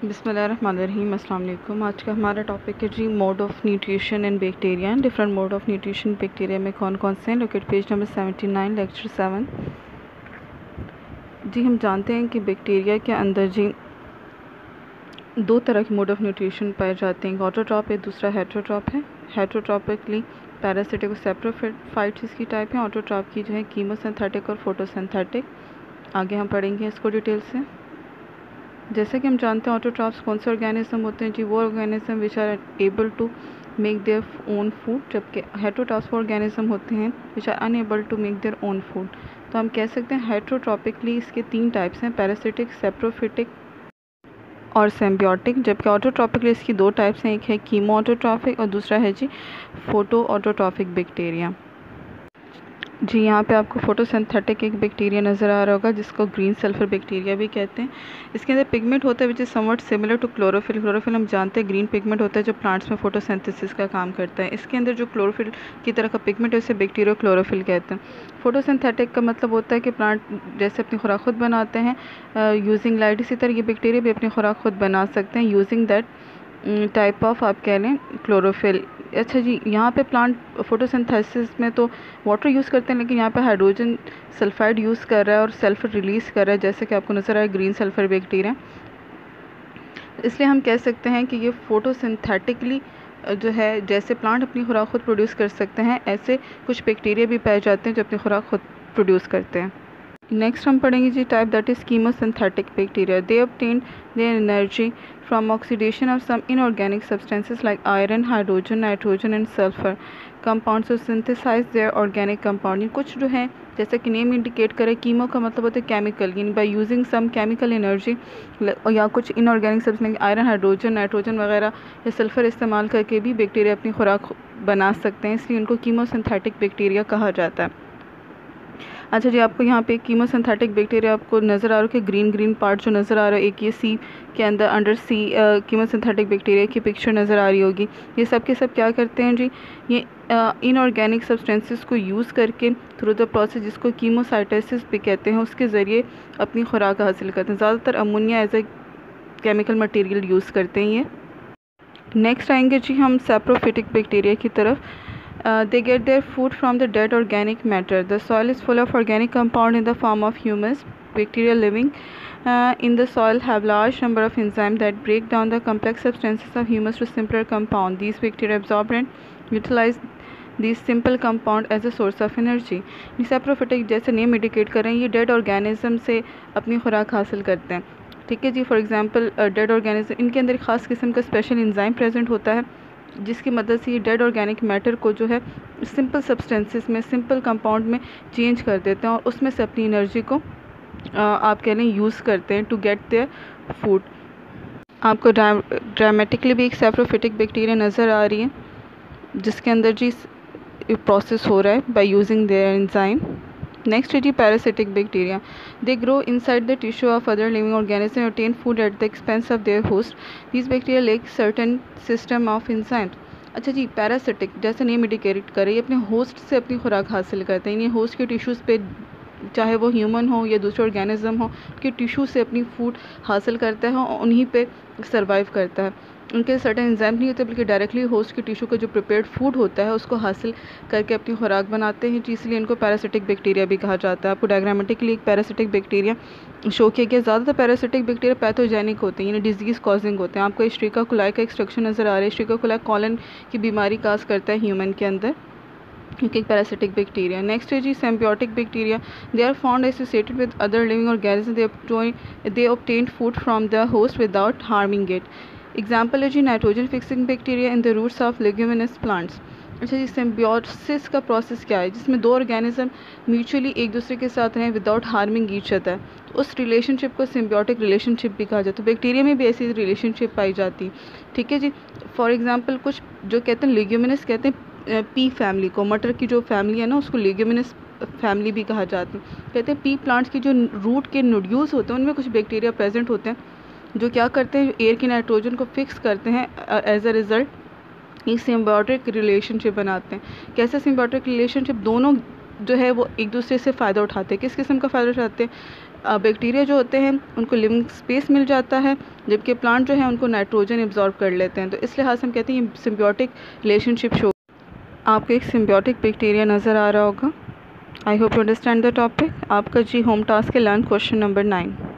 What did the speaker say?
बिस्मिल्लाहिर्रहमानिर्रहीम। अस्सलाम वालेकुम। आज का हमारा टॉपिक है जी mode of nutrition in bacteria. Different mode of nutrition bacteria में कौन कौन से हैं। Look at page number 79 lecture 7। जी हम जानते हैं कि बैक्टीरिया के अंदर जी दो तरह के मोड ऑफ़ न्यूट्रिशन पाए जाते हैं, एक ऑटोट्रॉप है, दूसरा हेटरोट्रॉप है। हेटरोट्रॉपिकली पैरासिटिक और सैप्रोफाइट्स की टाइप है। ऑटोट्रॉप की जो है कीमोसिंथेटिक और फोटोसिंथेटिक। आगे हम पढ़ेंगे इसको डिटेल से। जैसे कि हम जानते हैं ऑटोट्रॉप्स कौन से ऑर्गेनिज्म होते हैं जी, वो organism which are able to make their own food, जबकि हेटरोट्रॉप्स वो ऑर्गेनिज्म होते हैं which are unable to make their own food. तो हम कह सकते हैं हेटरोट्रॉपिकली इसके तीन टाइप्स हैं, पैरासिटिक, सैप्रोफिटिक और सिम्बियोटिक। जबकि ऑटोट्रॉपिकली इसकी दो टाइप्स हैं, एक है कीमो ऑटोट्रॉपिक और दूसरा है जी फोटो ऑटोट्रॉपिक बैक्टीरिया। जी यहाँ पे आपको फोटोसिंथेटिक एक बैक्टीरिया नज़र आ रहा होगा जिसको ग्रीन सल्फर बैक्टीरिया भी कहते हैं। इसके अंदर पिगमेंट होता है which is somewhat similar to chlorophyll. Chlorophyll हम जानते हैं ग्रीन पिगमेंट होता है जो प्लांट्स में फोटोसिंथेसिस का काम करता है। इसके अंदर जो क्लोरोफिल की तरह का पिगमेंट है उसे बैक्टीरिया क्लोरोफिल कहते हैं। फोटोसिंथेटिक का मतलब होता है कि प्लांट जैसे अपनी खुराक खुद बनाते हैं यूजिंग लाइट, इसी तरह ये बैक्टीरिया भी अपनी खुराक खुद बना सकते हैं यूजिंग दैट टाइप ऑफ आप कह लें क्लोरोफिल। अच्छा जी, यहाँ पे प्लांट फोटोसिंथेसिस में तो वाटर यूज़ करते हैं, लेकिन यहाँ पे हाइड्रोजन सल्फाइड यूज़ कर रहा है और सल्फर रिलीज़ कर रहा है, जैसे कि आपको नज़र आया ग्रीन सल्फर बैक्टीरिया। इसलिए हम कह सकते हैं कि ये फोटोसिंथेटिकली जो है, जैसे प्लांट अपनी खुराक खुद प्रोड्यूस कर सकते हैं, ऐसे कुछ बैक्टीरिया भी पाए जाते हैं जो अपनी खुराक खुद प्रोड्यूस करते हैं। नेक्स्ट हम पढ़ेंगे जी type that is chemosynthetic bacteria. They obtained their energy from oxidation of some inorganic substances like iron, hydrogen, nitrogen and sulfur compounds to synthesize their organic compound। कुछ जो है जैसे कि नेम इंडिकेट करे, कीमो का मतलब होता है केमिकल, यानी by using some chemical energy या कुछ inorganic substance iron, hydrogen, nitrogen वगैरह या सल्फर इस्तेमाल करके भी बैक्टीरिया अपनी खुराक बना सकते हैं, इसलिए उनको कीमोसिंथेटिक बैक्टीरिया कहा जाता है। अच्छा जी, आपको यहाँ पे कीमोसिंथेटिक बैक्टीरिया आपको नज़र आ रहा है कि ग्रीन ग्रीन पार्ट जो नज़र आ रहा है, एक ये सी के अंदर अंडर सी कीमोसिंथेटिक बैक्टीरिया की पिक्चर नज़र आ रही होगी। ये सब के सब क्या करते हैं जी, ये इनऑर्गेनिक सब्सटेंसेस को यूज़ करके थ्रू द प्रोसेस जिसको कीमोसाइटोसिस भी कहते हैं, उसके ज़रिए अपनी खुराक हासिल करते हैं। ज़्यादातर ammonia as a chemical material use करते हैं ये। नेक्स्ट आएंगे जी हम सैप्रोफिटिक बैक्टीरिया की तरफ। They get their food from the dead organic matter. The soil is full of organic compound in the form of humus. Bacteria living in the soil have large number of enzymes that break down the complex substances of humus to simpler compound. These bacteria absorb and utilize these simple compound as a source of energy. Saprophytic जैसे name indicate कर रहे हैं, ये dead organism से अपनी खुराक हासिल करते हैं। ठीक है जी, फॉर एग्जांपल डेड ऑर्गेनिज्म, इनके अंदर एक ख़ास किस्म का स्पेशल एंजाइम प्रेजेंट होता है जिसकी मदद से ये डेड ऑर्गेनिक मैटर को जो है सिंपल सब्सटेंसेस में, सिंपल कंपाउंड में चेंज कर देते हैं और उसमें से अपनी एनर्जी को आप कह लें यूज़ करते हैं टू गेट देयर फूड। आपको ड्रामेटिकली भी एक सैप्रोफिटिक बैक्टीरिया नज़र आ रही है जिसके अंदर जी प्रोसेस हो रहा है by using their enzyme. Next है जी parasitic bacteria. They grow inside the tissue of other living organism and obtain food at the expense of their host. These bacteria lack certain system of enzymes. अच्छा जी, parasitic जैसे name indicate करे, ये अपने host से अपनी खुराक हासिल करते हैं, ये होस्ट के टिश्यूज़ पे, चाहे वो ह्यूमन हो या दूसरे ऑर्गेनिज्म हो, के टिश्यू से अपनी फूड हासिल करता है और उन्हीं पे सर्वाइव करता है। उनके सर्टेन एंजाइम नहीं होते बल्कि डायरेक्टली होस्ट के टिश्यू का जो प्रिपेयर्ड फूड होता है उसको हासिल करके अपनी खुराक बनाते हैं, इसलिए इनको पैरासिटिक बैक्टीरिया भी कहा जाता है। आपको डायग्रामेटिकली एक पैरासिटिक बैक्टीरिया शो किया गया। ज़्यादातर पैरासिटिक बैक्टीरिया पैथोजेनिक होते हैं, यानी डिजीज़ कॉजिंग होते हैं। आपको स्ट्रीका कोलाई का एक स्ट्रक्चर नज़र आ रहा है। स्ट्रीका कोलाई कॉलन की बीमारी काज करता है ह्यूमन के अंदर, क्योंकि एक पैरासिटिक बैक्टीरिया। नेक्स्ट है जी symbiotic bacteria. They are found associated with other living organism. They obtained food from the host without harming it. Example है जी nitrogen fixing bacteria in the roots of leguminous plants. अच्छा जी, symbiosis का process क्या है, जिसमें दो organism mutually एक दूसरे के साथ रहें विदाउट हार्मिंग ईच अदर, तो उस रिलेशनशिप को सिम्बियोटिक रिलेशनशिप भी कहा जाता है। तो बैक्टीरिया में भी ऐसी रिलेशनशिप पाई जाती है। ठीक है जी, फॉर एग्जांपल कुछ जो कहते हैं लेग्यूमिनस, कहते हैं पी फैमिली को, मटर की जो फैमिली है ना उसको लेग्यूमिनस फैमिली भी कहा जाती है। कहते हैं पी प्लांट्स की जो रूट के नोड्यूल्स होते हैं उनमें कुछ बैक्टीरिया प्रेजेंट होते हैं जो क्या करते हैं, एयर की नाइट्रोजन को फिक्स करते हैं, एज अ रिज़ल्ट एक सिम्बियोटिक रिलेशनशिप बनाते हैं। कैसे सिम्बियोटिक रिलेशनशिप, दोनों जो है वो एक दूसरे से फ़ायदा उठाते हैं। किस किस्म का फ़ायदा उठाते हैं, बैक्टीरिया जो होते हैं उनको लिविंग स्पेस मिल जाता है, जबकि प्लांट जो है उनको नाइट्रोजन एब्जॉर्ब कर लेते हैं। तो इस लिहाज से हम कहते हैं ये सिम्बियोटिक रिलेशनशिप शो। आपको एक सिम्बियोटिक बैक्टीरिया नज़र आ रहा होगा। I hope you understand the topic. आपका जी होम टास्क है लर्न क्वेश्चन नंबर 9।